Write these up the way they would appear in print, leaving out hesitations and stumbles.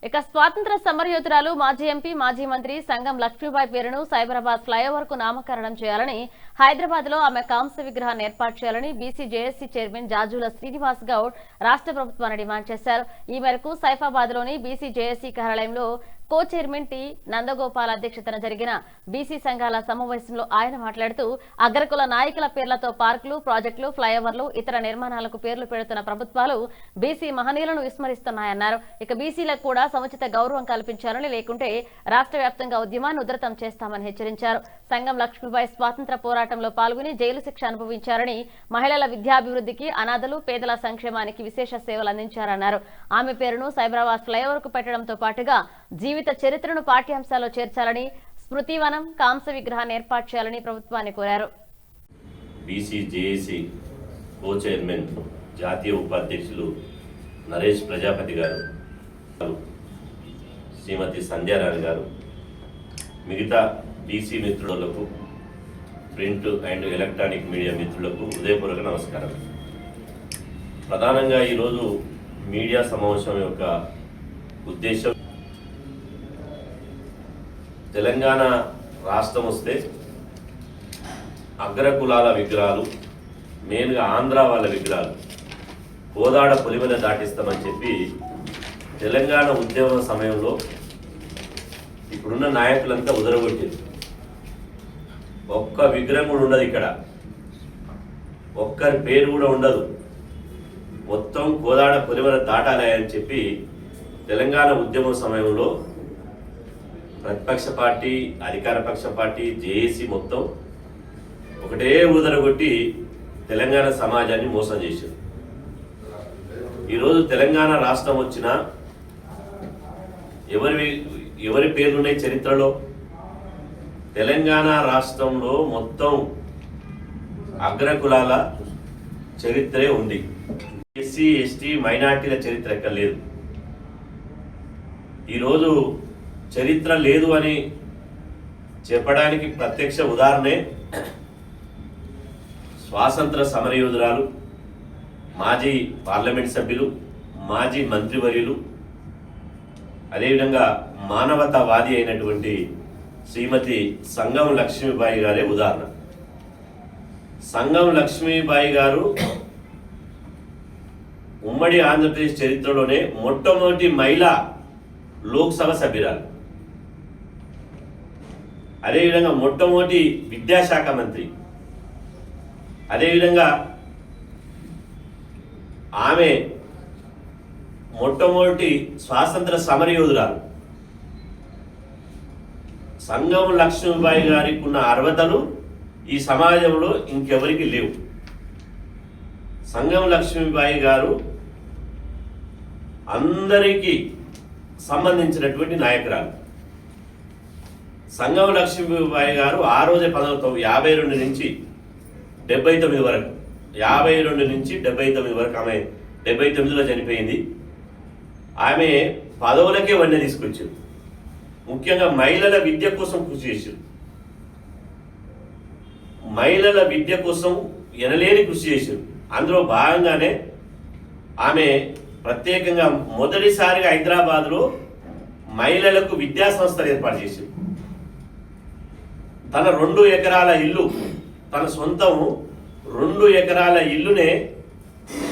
ఇక స్వాతంత్ర సమరయోధురాలు మాజీ ఎంపీ మాజీ మంత్రి సంగం లక్ష్మీబాయి పేరును సైబరాబాద్ ఫ్లైఓవర్ కు నామకరణం చేయాలని హైదరాబాద్ లో ఆమె కాంస్య విగ్రహాన్ని ఏర్పాటు చేయాలని BC JAC chairman Jajula Srinivas Goud రాష్ట్ర ప్రభుత్వాన్ని డిమాండ్ చేశారు. ఈ మేరకు సైఫాబాద్ లోని బీసీ జేఏసీ కార్యాలయంలో కో చైర్మన్ టి నందగోపాల్ అధ్యక్షతన జరిగిన బీసీ సంఘాల సమావేశంలో ఆయన మాట్లాడుతూ అగ్రకుల నాయకుల పేర్లతో పార్కులు, ప్రాజెక్టులు, ఫ్లైఓవర్లు, ఇతర నిర్మాణాలకు పేర్లు పెడుతున్న ప్రభుత్వాలు బీసీ మహనీయులను విస్మరిస్తున్నాయన్నారు. ఇక బీసీలకు కూడా సముచిత గౌరవం కల్పించాలని, లేకుంటే రాష్ట్ర వ్యాప్తంగా ఉద్యమాన్ని ఉధృతం చేస్తామని హెచ్చరించారు. సంగం లక్ష్మీబాయి స్వాతంత్ర పోరాటంలో పాల్గొని జైలు శిక్ష అనుభవించారని, మహిళల విద్యాభివృద్ధికి, అనాథలు, పేదల సంక్షేమానికి విశేష సేవలు అందించారన్నారు. ఆమె పేరును సైబరాబాద్ ఫ్లైఓవర్ కు పెట్టడంతో పాటుగా జీవిత చరిత్రను పాఠ్యాంశాల్లో చేర్చాలని, స్మృతివనం, కాంస్య విగ్రహాన్ని ఏర్పాటు చేయాలని ప్రభుత్వాన్ని కోరారు. బీసీ జేఏసీ కో చైర్మన్ జాతీయ ఉపాధ్యక్షులు నరేష్ ప్రజాపతి గారు, శ్రీమతి సంధ్యారాణి గారు, మిగతా బీసీ మిత్రులకు, ప్రింట్ అండ్ ఎలక్ట్రానిక్ మీడియా మిత్రులకు హృదయపూర్వక నమస్కారం. ప్రధానంగా ఈరోజు మీడియా సమావేశం యొక్క ఉద్దేశం, తెలంగాణ రాష్ట్రం వస్తే అగ్రకులాల విగ్రహాలు, మెయిన్గా ఆంధ్ర వాళ్ళ విగ్రహాలు కోదాడ పొలిమేర దాటిస్తామని చెప్పి తెలంగాణ ఉద్యమ సమయంలో ఇప్పుడున్న నాయకులంతా ఉదరగొట్టారు. ఒక్క విగ్రహం కూడా ఉండదు, ఇక్కడ ఒక్కరి పేరు కూడా ఉండదు. మొత్తం కోదాడ పొలిమేర దాటాలి అని చెప్పి తెలంగాణ ఉద్యమ సమయంలో ప్రతిపక్ష పార్టీ, అధికార పక్ష పార్టీ, జేఏసీ మొత్తం ఒకటే ఊదరగొట్టి తెలంగాణ సమాజాన్ని మోసం చేశారు. ఈరోజు తెలంగాణ రాష్ట్రం వచ్చినా ఎవరి పేర్లున్నాయి చరిత్రలో? తెలంగాణ రాష్ట్రంలో మొత్తం అగ్రకులాల చరిత్రే ఉంది. ఎస్సీ, ఎస్టీ, మైనార్టీల చరిత్ర ఎక్కడ లేదు. ఈరోజు చరిత్ర లేదు అని చెప్పడానికి ప్రత్యక్ష ఉదాహరణే స్వాతంత్ర సమరయోధురాలు, మాజీ పార్లమెంట్ సభ్యులు, మాజీ మంత్రివర్యులు, అదేవిధంగా మానవతావాది అయినటువంటి శ్రీమతి సంగం లక్ష్మీబాయి గారే ఉదాహరణ. సంగం లక్ష్మీబాయి గారు ఉమ్మడి ఆంధ్రప్రదేశ్ చరిత్రలోనే మొట్టమొదటి మహిళా లోక్సభ సభ్యురాలు, అదేవిధంగా మొట్టమొదటి విద్యాశాఖ మంత్రి, అదేవిధంగా ఆమె మొట్టమొదటి స్వాతంత్ర సమరయోధురాలు. సంగం లక్ష్మీబాయి గారికి ఉన్న అర్హతలు ఈ సమాజంలో ఇంకెవరికి లేవు. సంగం లక్ష్మీబాయి గారు అందరికీ సంబంధించినటువంటి నాయకురాలు. సంగం లక్ష్మీబాయి గారు ఆ రోజే 1952 నుంచి 79 వరకు, 52 నుంచి 79 వరకు, ఆమె 79లో చనిపోయింది. ఆమె పదవులకే వన్నె తీసుకొచ్చారు. ముఖ్యంగా మహిళల విద్య కోసం కృషి చేశారు. మహిళల విద్య కోసం ఎనలేని కృషి చేశారు. అందులో భాగంగానే ఆమె ప్రత్యేకంగా మొదటిసారిగా హైదరాబాద్లో మహిళలకు విద్యా సంస్థలు ఏర్పాటు చేశారు. తన 2 ఎకరాల ఇల్లు, తన సొంతము 2 ఎకరాల ఇల్లునే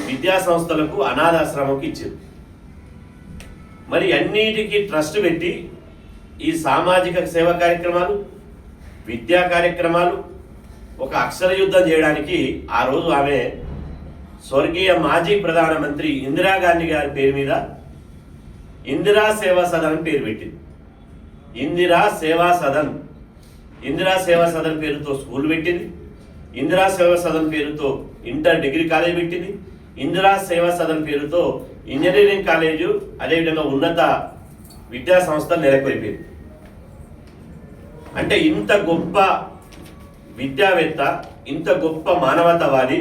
విద్యా సంస్థలకు, అనాథాశ్రమంకి ఇచ్చారు. మరి అన్నిటికీ ట్రస్ట్ పెట్టి ఈ సామాజిక సేవా కార్యక్రమాలు, విద్యా కార్యక్రమాలు ఒక అక్షర యుద్ధం చేయడానికి ఆ రోజు ఆమె స్వర్గీయ మాజీ ప్రధానమంత్రి ఇందిరాగాంధీ గారి పేరు మీద ఇందిరా సేవా సదన్ పేరు పెట్టింది. ఇందిరా సేవా సదన్, ఇందిరా సేవా సదన్ పేరుతో స్కూల్ పెట్టింది. ఇందిరా సేవా సదన్ పేరుతో ఇంటర్ డిగ్రీ కాలేజ్ పెట్టింది. ఇందిరా సేవా సదన్ పేరుతో ఇంజనీరింగ్ కాలేజు, అదేవిధంగా ఉన్నత విద్యా సంస్థలు నెలకొల్పింది. అంటే ఇంత గొప్ప విద్యావేత్త, ఇంత గొప్ప మానవతావాది,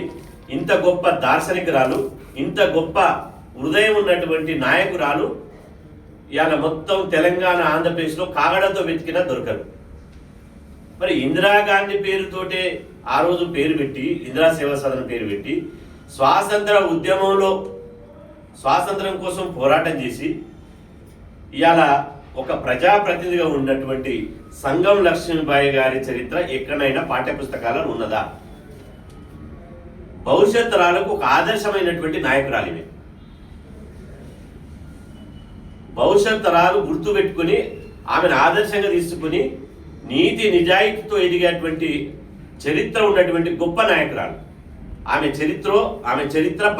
ఇంత గొప్ప దార్శనికురాలు, ఇంత గొప్ప హృదయం ఉన్నటువంటి నాయకురాలు ఇవాళ మొత్తం తెలంగాణ, ఆంధ్రప్రదేశ్లో కాగడతో వెతికినా దొరకదు. మరి ఇందిరాగాంధీ పేరుతోటే ఆ రోజు పేరు పెట్టి, ఇందిరా సేవా సదన్ పేరు పెట్టి, స్వాతంత్ర ఉద్యమంలో స్వాతంత్రం కోసం పోరాటం చేసి ఇవాళ ఒక ప్రజాప్రతినిధిగా ఉన్నటువంటి సంగం లక్ష్మీబాయి గారి చరిత్ర ఎక్కడైనా పాఠ్యపుస్తకాలలో ఉన్నదా? భవిష్యత్ తరాలకు ఒక ఆదర్శమైనటువంటి నాయకురాలు ఇవి. భవిష్యత్ తరాలు గుర్తుపెట్టుకుని ఆమెను ఆదర్శంగా తీసుకుని నీతి నిజాయితీతో ఎదిగేటువంటి చరిత్ర ఉన్నటువంటి గొప్ప నాయకురాలు. ఆమె చరిత్ర